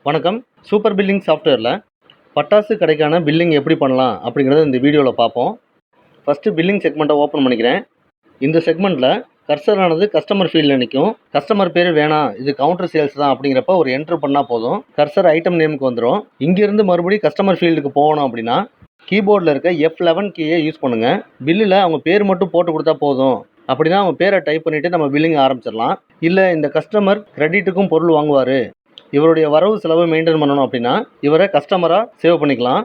வணக்கம். Super billing சாஃப்ட்வேரில் பட்டாசு கடைக்கான பில்லிங் எப்படி பண்ணலாம் அப்படிங்கிறத இந்த வீடியோவில் பார்ப்போம். ஃபஸ்ட்டு பில்லிங் செக்மெண்ட்டை ஓப்பன் பண்ணிக்கிறேன். இந்த செக்மெண்ட்டில் கர்சரானது கஸ்டமர் ஃபீல்டில் நிற்கும். கஸ்டமர் பேர் வேணாம், இது கவுண்டர் சேல்ஸ் தான் அப்படிங்கிறப்ப ஒரு என்ட்ரு பண்ணால் போதும். கர்சர் ஐட்டம் நேமுக்கு வந்துடும். இங்கேருந்து மறுபடியும் கஸ்டமர் ஃபீல்டுக்கு போகணும் அப்படின்னா கீபோர்டில் இருக்க F11 கீயை யூஸ் பண்ணுங்கள். பில்லில் அவங்க பேர் மட்டும் போட்டு கொடுத்தா போதும். அப்படின்னா அவங்க பேரை டைப் பண்ணிவிட்டு நம்ம பில்லிங் ஆரம்பிச்சிடலாம். இல்லை இந்த கஸ்டமர் கிரெடிட்டுக்கும் பொருள் வாங்குவார், இவருடைய வரவு செலவு மெயின்டைன் பண்ணணும் அப்படின்னா இவரை கஸ்டமராக சேவ் பண்ணிக்கலாம்.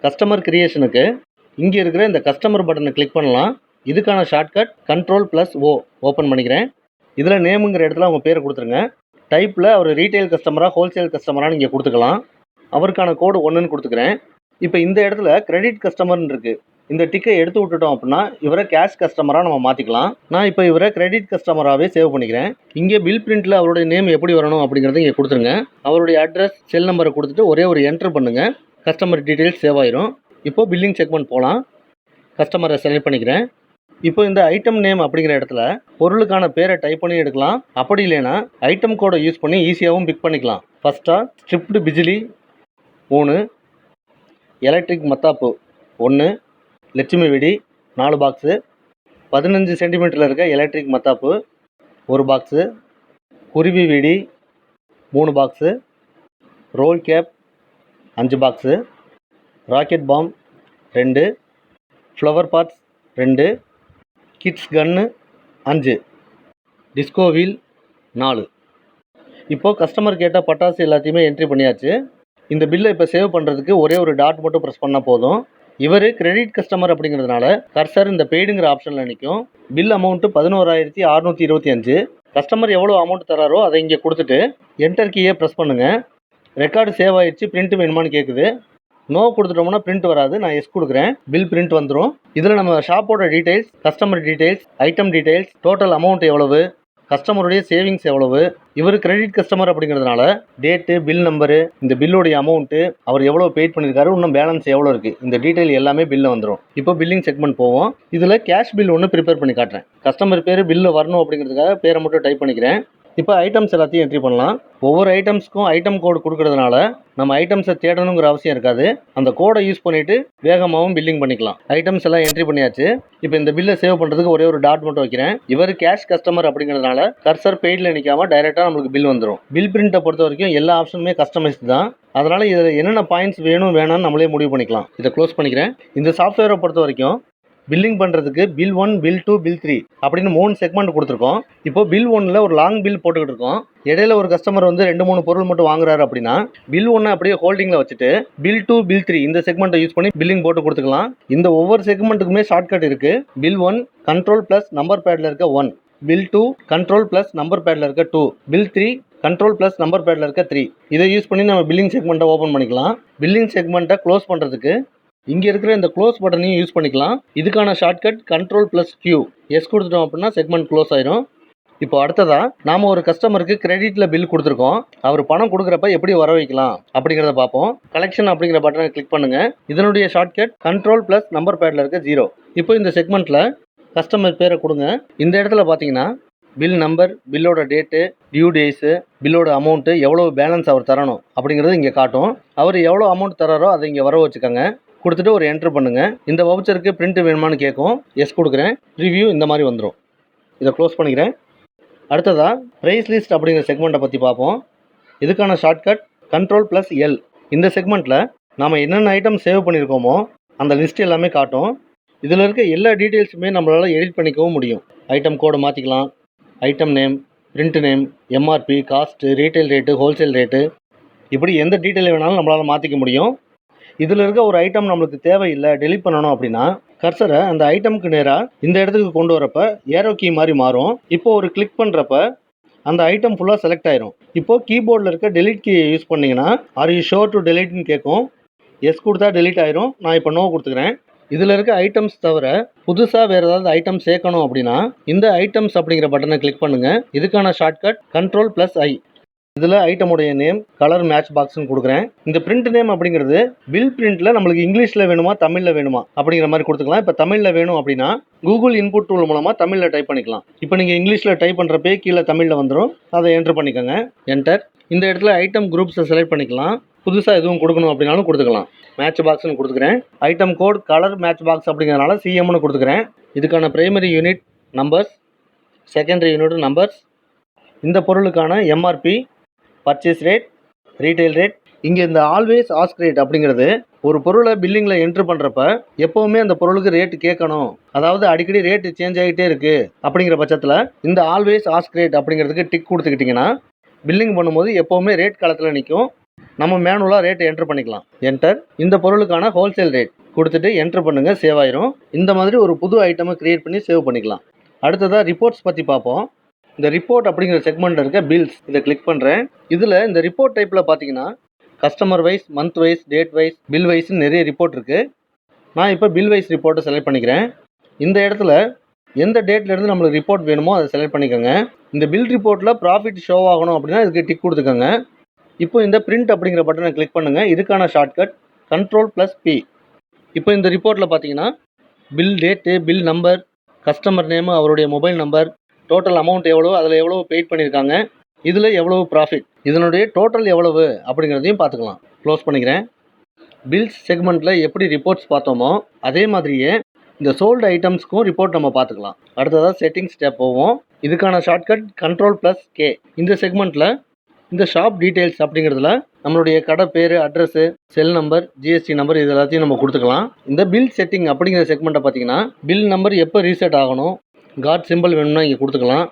கஸ்டமர் கிரியேஷனுக்கு இங்கே இருக்கிற இந்த கஸ்டமர் பட்டனை கிளிக் பண்ணலாம். இதுக்கான ஷார்ட்கட் Ctrl+O ஓப்பன் பண்ணிக்கிறேன். இதில் நேமுங்கிற இடத்துல அவங்க பேரை கொடுத்துருங்க. டைப்பில் அவர் ரீட்டைல் கஸ்டமராக ஹோல்சேல் கஸ்டமராக நீங்கள் கொடுத்துக்கலாம். அவருக்கான கோடு 1ன்னு கொடுத்துக்கிறேன். இப்போ இந்த இடத்துல கிரெடிட் கஸ்டமர்னு இருக்குது. இந்த டிக்கை எடுத்து விட்டுட்டோம் அப்படின்னா இவரை கேஷ் கஸ்டமராக நம்ம மாற்றிக்கலாம். நான் இப்போ இவரை கிரெடிட் கஸ்டமராகவே சேவ் பண்ணிக்கிறேன். இங்கே பில் பிரிண்ட்டில் அவருடைய நேம் எப்படி வரணும் அப்படிங்கிறத இங்கே கொடுத்துருங்க. அவருடைய அட்ரஸ், செல் நம்பரை கொடுத்துட்டு ஒரே ஒரு என்ட்ரு பண்ணுங்கள். கஸ்டமர் டீட்டெயில்ஸ் சேவ் ஆயிரும். இப்போது பில்லிங் செக்மெண்ட் போகலாம். கஸ்டமரை செலக்ட் பண்ணிக்கிறேன். இப்போ இந்த ஐட்டம் நேம் அப்படிங்கிற இடத்துல பொருளுக்கான பேரை டைப் பண்ணி எடுக்கலாம். அப்படி இல்லைன்னா ஐட்டம் கோடை யூஸ் பண்ணி ஈஸியாகவும் பிக் பண்ணிக்கலாம். ஃபஸ்ட்டாக ஸ்ட்ரிப்டு பிஜிலி 3, எலக்ட்ரிக் மத்தாப்பு 1, லட்சுமி வெடி 4 பாக்ஸு, 15 சென்டிமீட்டரில் இருக்க எலக்ட்ரிக் மத்தாப்பு 1 பாக்ஸு, குருவி வெடி 3 box, roll cap 5 box, rocket bomb 2, flower pots 2, kids gun 5, disco wheel 4. இப்போது கஸ்டமர் கேட்ட பட்டாசு எல்லாத்தையுமே என்ட்ரி பண்ணியாச்சு. இந்த பில்லை இப்போ சேவ் பண்ணுறதுக்கு ஒரே ஒரு டாட் மட்டும் ப்ரெஸ் பண்ணால் போதும். இவர் கிரெடிட் கஸ்டமர் அப்படிங்கிறதுனால கர்சர் இந்த பெய்டுங்கிற ஆப்ஷனில் நிற்கும். Bill amount 11,625. கஸ்டமர் எவ்வளோ அமௌண்ட் தராரோ அதை இங்கே கொடுத்துட்டு என்டர் கீயை ப்ரெஸ் பண்ணுங்கள். ரெக்கார்டு சேவ் ஆகிடுச்சு, பிரிண்ட் வேணுமான்னு கேட்குது. நோ கொடுத்துட்டோம்னா பிரிண்ட் வராது. நான் எஸ் கொடுக்குறேன், பில் பிரிண்ட் வந்துடும். இதில் நம்ம ஷாப்போட details, customer details, item details, total amount எவ்வளவு, கஸ்டமருடைய சேவிங்ஸ் எவ்வளவு, இவர் கிரெடிட் கஸ்டமர் அப்படிங்கிறதுனால டேட்டு, பில் நம்பரு, இந்த பில்லுடைய அமௌண்ட்டு, அவர் எவ்வளோ பெய்ட் பண்ணியிருக்காரு, இன்னும் பேலன்ஸ் எவ்வளோ இருக்குது, இந்த டீட்டெயில் எல்லாமே பில்லில் வந்துடும். இப்போ பில்லிங் செக்மெண்ட் போவோம். இதில் கேஷ் பில் ஒன்று ப்ரிப்பேர் பண்ணி காட்டுறேன். கஸ்டமர் பேர் பில்லில் வரணும் அப்படிங்கிறதுக்காக பேரை மட்டும் டைப் பண்ணிக்கிறேன். இப்போ ஐட்டம்ஸ் எல்லாத்தையும் என்ட்ரி பண்ணலாம். ஒவ்வொரு ஐட்டம்ஸ்க்கும் ஐட்டம் கோடு கொடுக்கறதுனால நம்ம ஐட்டம்ஸை தேடணுங்கிற அவசியம் இருக்காது. அந்த கோடை யூஸ் பண்ணிவிட்டு வேகமாகவும் பில்லிங் பண்ணிக்கலாம். ஐட்டம்ஸ் எல்லாம் என்ட்ரி பண்ணியாச்சு. இப்போ இந்த பில்லை சேவ் பண்ணுறதுக்கு ஒரே ஒரு டாட் மட்டும் வைக்கிறேன். இவர் கேஷ் கஸ்டமர் அப்படிங்கிறதுனால கர்சர் பெய்டில் நிற்காம டைரெக்டாக நம்மளுக்கு பில் வந்துடும். பில் பிரிண்ட்டை பொறுத்த வரைக்கும் எல்லா ஆப்ஷனுமே கஸ்டமைஸ்டு தான். அதனால் இதில் என்னென்ன பாயிண்ட்ஸ் வேணும் வேணாம்னு நம்மளே முடிவு பண்ணிக்கலாம். இதை க்ளோஸ் பண்ணிக்கிறேன். இந்த சாஃப்ட்வேரை பொறுத்த வரைக்கும் பில்லிங் பண்ணுறதுக்கு பில் 1, பில் 2, பில் 3 அப்படின்னு 3 செக்மெண்ட் கொடுத்துருக்கோம். இப்போ பில் 1ல் ஒரு லாங் பில் போட்டுக்கிட்டு இருக்கோம். இடையில ஒரு கஸ்டமர் வந்து 2-3 பொருள் மட்டும் வாங்குறாரு அப்படின்னா பில் 1 அப்படியே ஹோல்டிங்கில் வச்சுட்டு பில் 2, பில் 3 இந்த செக்மெண்ட்டை யூஸ் பண்ணி பில்லிங் போட்டு கொடுத்துக்கலாம். இந்த ஒவ்வொரு செக்மெண்ட்டுக்குமே ஷார்ட்கட் இருக்குது. பில் 1 Ctrl+ நம்பர் பேடில் இருக்க 1, பில் 2 Ctrl+ நம்பர் பேடில் இருக்க 2, பில் 3 Ctrl+ நம்பர் பேடில் இருக்க 3. இதை யூஸ் பண்ணி நம்ம பில்லிங் செக்மெண்ட்டை ஓப்பன் பண்ணிக்கலாம். பில்லிங் செக்மெண்ட்டை க்ளோஸ் பண்ணுறதுக்கு இங்கே இருக்கிற இந்த க்ளோஸ் பட்டனையும் யூஸ் பண்ணிக்கலாம். இதுக்கான ஷார்ட்கட் Ctrl+Q. எஸ் கொடுத்துட்டோம் அப்படின்னா செக்மெண்ட் க்ளோஸ் ஆயிரும். இப்போ அடுத்ததாக நாம் ஒரு கஸ்டமருக்கு கிரெடிட்டில் பில் கொடுத்துருக்கோம். அவர் பணம் கொடுக்குறப்ப எப்படி வர வைக்கலாம் அப்படிங்கிறத பார்ப்போம். கலெக்ஷன் அப்படிங்கிற பட்டனை கிளிக் பண்ணுங்கள். இதனுடைய ஷார்ட்கட் Ctrl+ நம்பர் பேடில் இருக்க 0. இப்போ இந்த செக்மெண்ட்டில் கஸ்டமர் பேரை கொடுங்க. இந்த இடத்துல பார்த்தீங்கன்னா பில் நம்பர், பில்லோட டேட்டு, டியூ டேஸு, பில்லோட அமௌண்ட்டு, எவ்வளோ பேலன்ஸ் அவர் தரணும் அப்படிங்கிறது இங்கே காட்டும். அவர் எவ்வளோ அமௌண்ட் தராரோ அதை இங்கே வர வச்சுக்கோங்க. கொடுத்துட்டு ஒரு என்ட்ரு பண்ணுங்கள். இந்த வவுச்சருக்கு பிரிண்ட் வேணுமான்னு கேட்கும். எஸ் கொடுக்குறேன். ரிவ்யூ இந்த மாதிரி வந்துடும். இதை க்ளோஸ் பண்ணிக்கிறேன். அடுத்ததாக ப்ரைஸ் லிஸ்ட் அப்படிங்கிற செக்மெண்ட்டை பற்றி பார்ப்போம். இதுக்கான ஷார்ட்கட் Ctrl+L. இந்த செக்மெண்ட்டில் நாம் என்னென்ன ஐட்டம் சேவ் பண்ணியிருக்கோமோ அந்த லிஸ்ட் எல்லாமே காட்டும். இதில் இருக்க எல்லா டீட்டெயில்ஸுமே நம்மளால் எடிட் பண்ணிக்கவும் முடியும். ஐட்டம் கோடை மாற்றிக்கலாம், item name, print name, MRP, cost, retail rate, wholesale rate, இப்படி எந்த டீட்டெயில் வேணாலும் நம்மளால் மாற்றிக்க முடியும். இதில் இருக்க ஒரு ஐட்டம் நம்மளுக்கு தேவையில்லை, டெலிட் பண்ணணும் அப்படின்னா கர்சரை அந்த ஐட்டமுக்கு நேராக இந்த இடத்துக்கு கொண்டு வரப்ப ஏரோ கீ மாதிரி மாறும். இப்போ ஒரு கிளிக் பண்ணுறப்ப அந்த ஐட்டம் ஃபுல்லாக செலக்ட் ஆயிரும். இப்போது கீபோர்டில் இருக்க டெலிட் கீயை யூஸ் பண்ணிங்கன்னா ஆர் யூ ஷோர் டு டெலிட்னு கேட்கும். எஸ் கொடுத்தா டெலிட் ஆயிரும். நான் இப்போ நோ கொடுத்துக்கிறேன். இதில் இருக்க ஐட்டம்ஸ் தவிர புதுசாக வேறு ஏதாவது ஐட்டம் சேர்க்கணும் அப்படின்னா இந்த ஐட்டம்ஸ் அப்படிங்கிற பட்டனை கிளிக் பண்ணுங்கள். இதுக்கான ஷார்ட்கட் Ctrl+I. இதில் ஐட்டமுடைய நேம், கலர் மேட்ச் பாக்ஸ்னு கொடுக்குறேன். இந்த பிரிண்ட் நேம் அப்படிங்கிறது பில் பிரிண்ட்டில் நம்மளுக்கு இங்கிலீஷில் வேணுமா தமிழில் வேணுமா அப்படிங்கிற மாதிரி கொடுத்துக்கலாம். இப்போ தமிழில் வேணும் அப்படின்னா கூகுள் இன்புட் டூல் மூலமாக தமிழில் டைப் பண்ணிக்கலாம். இப்போ நீங்கள் இங்கிலீஷில் டைப் பண்ணுறப்பே கீழே தமிழில் வந்துடும். அதை என்ட்ரு பண்ணிக்கோங்க. என்டர். இந்த இடத்துல ஐட்டம் குரூப்ஸை செலக்ட் பண்ணிக்கலாம். புதுசாக எதுவும் கொடுக்கணும் அப்படின்னாலும் கொடுத்துக்கலாம். மேட்ச் பாக்ஸ்னு கொடுத்துக்கிறேன். Item code colour match box அப்படிங்கிறதுனால சிஎம்னு கொடுத்துக்கிறேன். இதுக்கான primary unit numbers, secondary unit numbers, இந்த பொருளுக்கான MRP, purchase rate, retail rate. இங்கே இந்த ஆல்வேஸ் ஆஸ்க் ரேட் அப்படிங்கிறது ஒரு பொருளை பில்லிங்கில் என்ட்ரு பண்ணுறப்ப எப்போவுமே அந்த பொருளுக்கு ரேட்டு கேட்கணும், அதாவது அடிக்கடி ரேட்டு சேஞ்ச் ஆகிட்டே இருக்குது அப்படிங்கிற பட்சத்தில் இந்த ஆல்வேஸ் ஆஸ்க் ரேட் அப்படிங்கிறதுக்கு டிக் கொடுத்துக்கிட்டிங்கன்னா பில்லிங் பண்ணும்போது எப்போவுமே ரேட் காலத்தில் நிற்கும். நம்ம மேனுவலாக ரேட் என்ட்ரு பண்ணிக்கலாம். என்டர். இந்த பொருளுக்கான ஹோல்சேல் ரேட் கொடுத்துட்டு என்ட்ரு பண்ணுங்கள், சேவ் ஆயிரும். இந்த மாதிரி ஒரு புது ஐட்டமை க்ரியேட் பண்ணி சேவ் பண்ணிக்கலாம். அடுத்ததாக ரிப்போர்ட்ஸ் பற்றி பார்ப்போம். இந்த ரிப்போர்ட் அப்படிங்கிற செக்மெண்ட்டில் இருக்க பில்ஸ் இதை கிளிக் பண்ணுறேன். இதில் இந்த ரிப்போர்ட் டைப்பில் பார்த்தீங்கன்னா customer wise, month wise, date wise, bill வைஸ்னு நிறைய ரிப்போர்ட் இருக்குது. நான் இப்போ பில் வைஸ் ரிப்போர்ட்டை செலக்ட் பண்ணிக்கிறேன். இந்த இடத்துல எந்த டேட்லேருந்து நம்மளுக்கு ரிப்போர்ட் வேணுமோ அதை செலக்ட் பண்ணிக்கோங்க. இந்த பில் ரிப்போர்ட்டில் ப்ராஃபிட் ஷோ ஆகணும் அப்படின்னா இதுக்கு டிக் கொடுத்துக்கோங்க. இப்போ இந்த பிரிண்ட் அப்படிங்கிற பட்டனை கிளிக் பண்ணுங்கள். இதுக்கான ஷார்ட்கட் Ctrl+P. இப்போ இந்த ரிப்போர்ட்டில் பார்த்தீங்கன்னா bill date, bill number, customer name, அவருடைய மொபைல் நம்பர், டோட்டல் அமௌண்ட் எவ்வளோ, அதில் எவ்வளோ பெய்ட் பண்ணியிருக்காங்க, இதில் எவ்வளவு ப்ராஃபிட், இதனுடைய டோட்டல் எவ்வளவு அப்படிங்கிறதையும் பார்த்துக்கலாம். க்ளோஸ் பண்ணிக்கிறேன். பில்ஸ் செக்மெண்ட்டில் எப்படி ரிப்போர்ட்ஸ் பார்த்தோமோ அதே மாதிரியே இந்த சோல்டு ஐட்டம்ஸ்க்கும் ரிப்போர்ட் நம்ம பார்த்துக்கலாம். அடுத்ததாக செட்டிங்ஸ் டேப் போவோம். இதுக்கான ஷார்ட்கட் Ctrl+K. இந்த செக்மெண்ட்டில் இந்த ஷாப் டீட்டெயில்ஸ் அப்படிங்கிறதுல நம்மளுடைய கடை பேர், address, cell number, GST number இது எல்லாத்தையும் நம்ம கொடுத்துக்கலாம். இந்த பில் செட்டிங் அப்படிங்கிற செக்மெண்ட்டை பார்த்தீங்கன்னா பில் நம்பர் எப்போ ரீசெட் ஆகணும், காட் சிம்பிள் வேணும்னா இங்கே கொடுத்துக்கலாம்.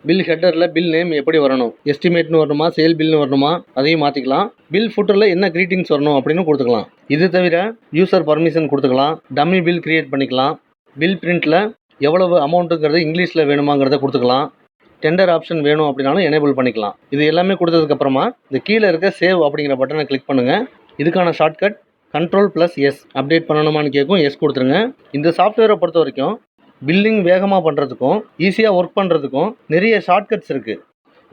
பில் ஹெட்டரில் பில் நேம் எப்படி வரணும், எஸ்டிமேட்னு வரணுமா, சேல் பில்னு வரணுமா, அதையும் மாற்றிக்கலாம். பில் ஃபுட்டரில் என்ன க்ரீட்டிங்ஸ் வரணும் அப்படின்னு கொடுத்துக்கலாம். இது தவிர யூசர் பர்மிஷன் கொடுத்துக்கலாம். டம்மி பில் கிரியேட் பண்ணிக்கலாம். பில் பிரிண்ட்டில் எவ்வளவு அமௌண்ட்டுங்கிறது இங்கிலீஷில் வேணுமாங்கிறத கொடுத்துக்கலாம். டெண்டர் ஆப்ஷன் வேணும் அப்படின்னாலும் எனேபிள் பண்ணிக்கலாம். இது எல்லாமே கொடுத்ததுக்கப்புறமா இந்த கீழே இருக்க சேவ் அப்படிங்கிற பட்டனை கிளிக் பண்ணுங்கள். இதுக்கான ஷார்ட்கட் Ctrl+S. அப்டேட் பண்ணணுமான்னு கேட்கும், எஸ் கொடுத்துருங்க. இந்த சாஃப்ட்வேரை பொறுத்த வரைக்கும் பில்லிங் வேகமாக பண்ணுறதுக்கும் ஈஸியாக ஒர்க் பண்ணுறதுக்கும் நிறைய ஷார்ட்கட்ஸ் இருக்குது.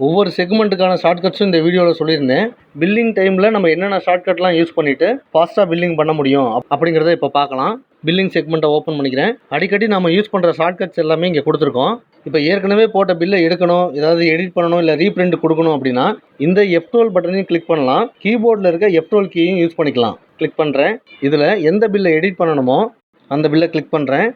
ஒவ்வொரு செக்மெண்ட்டுக்கான ஷார்ட்கட்ஸும் இந்த வீடியோவில் சொல்லியிருந்தேன். பில்லிங் டைமில் நம்ம என்னென்ன ஷார்ட்கட்லாம் யூஸ் பண்ணிவிட்டு ஃபாஸ்ட்டாக பில்லிங் பண்ண முடியும் அப்படிங்கிறத இப்போ பார்க்கலாம். பில்லிங் செக்மெண்ட்டை ஓப்பன் பண்ணிக்கிறேன். அடிக்கடி நம்ம யூஸ் பண்ணுற ஷார்ட்கட்ஸ் எல்லாமே இங்கே கொடுத்துருக்கோம். இப்போ ஏற்கனவே போட்ட பில்லை எடுக்கணும், ஏதாவது எடிட் பண்ணணும், இல்லை ரீப்ரிண்ட் கொடுக்கணும் அப்படின்னா இந்த F12 பட்டனையும் கிளிக் பண்ணலாம். கீபோர்டில் இருக்க F12 கீயும் யூஸ் பண்ணிக்கலாம். கிளிக் பண்ணுறேன். இதில் எந்த பில்லை எடிட் பண்ணணுமோ அந்த பில்லை கிளிக் பண்ணுறேன்.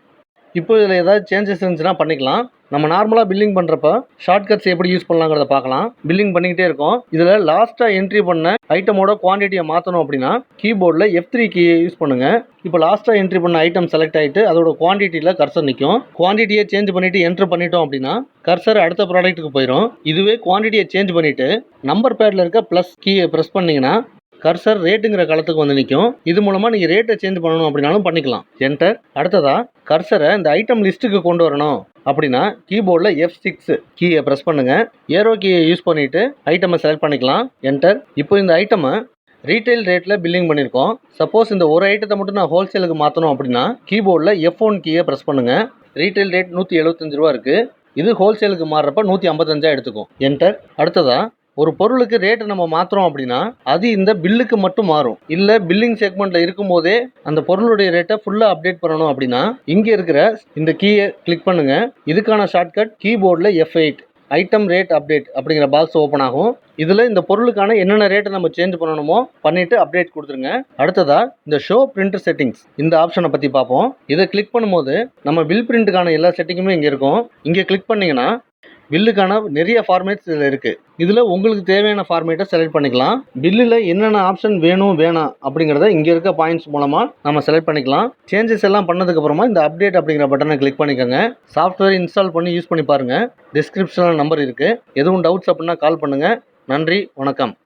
இப்போ இதில் ஏதாவது சேஞ்சஸ் இருந்துச்சுன்னா பண்ணிக்கலாம். நம்ம நார்மலாக பில்லிங் பண்ணுறப்ப ஷார்ட்கட்ஸ் எப்படி யூஸ் பண்ணலாங்கிறத பார்க்கலாம். பில்லிங் பண்ணிக்கிட்டே இருக்கோம். இதில் லாஸ்ட்டாக என்ட்ரி பண்ண ஐட்டமோட குவான்டிட்டியை மாற்றணும் அப்படின்னா கீபோர்டில் F3 கீயை யூஸ் பண்ணுங்கள். இப்போ லாஸ்ட்டாக என்ட்ரி பண்ண ஐட்டம் செலக்ட் ஆகிட்டு அதோட குவான்டிட்டியில் கர்சர் நிற்கும். குவான்டிட்டியை சேஞ்ச் பண்ணிவிட்டு என்ட்ரு பண்ணிட்டோம் அப்படின்னா கர்சர் அடுத்த ப்ராடக்ட்டுக்கு போயிடும். இதுவே குவான்டிட்டியை சேஞ்ச் பண்ணிவிட்டு நம்பர் பேடில் இருக்க ப்ளஸ் கீயை ப்ரெஸ் பண்ணிங்கன்னா கர்சர் ரேட்டுங்கிற காலத்துக்கு வந்து நிற்கும். இது மூலமாக நீங்கள் ரேட்டை சேஞ்ச் பண்ணணும் அப்படின்னாலும் பண்ணிக்கலாம். என்டர். அடுத்ததாக கர்சரை இந்த ஐட்டம் லிஸ்ட்டுக்கு கொண்டு வரணும் அப்படின்னா கீபோர்டில் F6 கீயை ப்ரெஸ் பண்ணுங்கள். ஏரோ கீயை யூஸ் பண்ணிவிட்டு ஐட்டமை செலக்ட் பண்ணிக்கலாம். என்டர். இப்போ இந்த ஐட்டமை ரீட்டைல் ரேட்டில் பில்லிங் பண்ணியிருக்கோம். சப்போஸ் இந்த ஒரு ஐட்டத்தை மட்டும் நான் ஹோல்சேலுக்கு மாற்றணும் அப்படின்னா கீபோர்டில் F1 கீயை ப்ரெஸ் பண்ணுங்கள். ரீட்டைல் ரேட் 175 ரூபா இருக்குது. இது ஹோல்சேலுக்கு மாறுறப்ப 155 எடுத்துக்கும். என்டர். அடுத்ததாக ஒரு பொருளுக்கு ரேட்டு நம்ம மாற்றுறோம் அப்படின்னா அது இந்த பில்லுக்கு மட்டும் மாறும். இல்லை பில்லிங் செக்மெண்ட்டில் இருக்கும்போதே அந்த பொருளுடைய ரேட்டை ஃபுல்லாக அப்டேட் பண்ணணும் அப்படின்னா இங்கே இருக்கிற இந்த கீயை கிளிக் பண்ணுங்கள். இதுக்கான ஷார்ட்கட் கீபோர்டில் F8 ஐட்டம் ரேட் அப்டேட் அப்படிங்கிற பாக்ஸ் ஓப்பன் ஆகும். இதில் இந்த பொருளுக்கான என்னென்ன ரேட்டை நம்ம சேஞ்ச் பண்ணணுமோ பண்ணிவிட்டு அப்டேட் கொடுத்துருங்க. அடுத்ததாக இந்த ஷோ பிரிண்ட் செட்டிங்ஸ் இந்த ஆப்ஷனை பற்றி பார்ப்போம். இதை கிளிக் பண்ணும்போது நம்ம பில் பிரிண்ட்டுக்கான எல்லா செட்டிங்குமே இங்கே இருக்கும். இங்கே கிளிக் பண்ணிங்கன்னா பில்லுக்கான நிறைய ஃபார்மேட்ஸ் இதில் இருக்குது. இதில் உங்களுக்கு தேவையான ஃபார்மேட்டை செலக்ட் பண்ணிக்கலாம். பில்லில் என்னென்ன ஆப்ஷன் வேணும் வேணாம் அப்படிங்கிறத இங்கே இருக்க பாயிண்ட்ஸ் மூலமாக நம்ம செலக்ட் பண்ணிக்கலாம். சேஞ்சஸ் எல்லாம் பண்ணதுக்கப்புறமா இந்த அப்டேட் அப்படிங்கிற பட்டனை கிளிக் பண்ணிக்கோங்க. சாஃப்ட்வேர் இன்ஸ்டால் பண்ணி யூஸ் பண்ணி பாருங்கள். டிஸ்கிரிப்ஷனில் நம்பர் இருக்குது. எதுவும் டவுட்ஸ் அப்படின்னா கால் பண்ணுங்கள். நன்றி, வணக்கம்.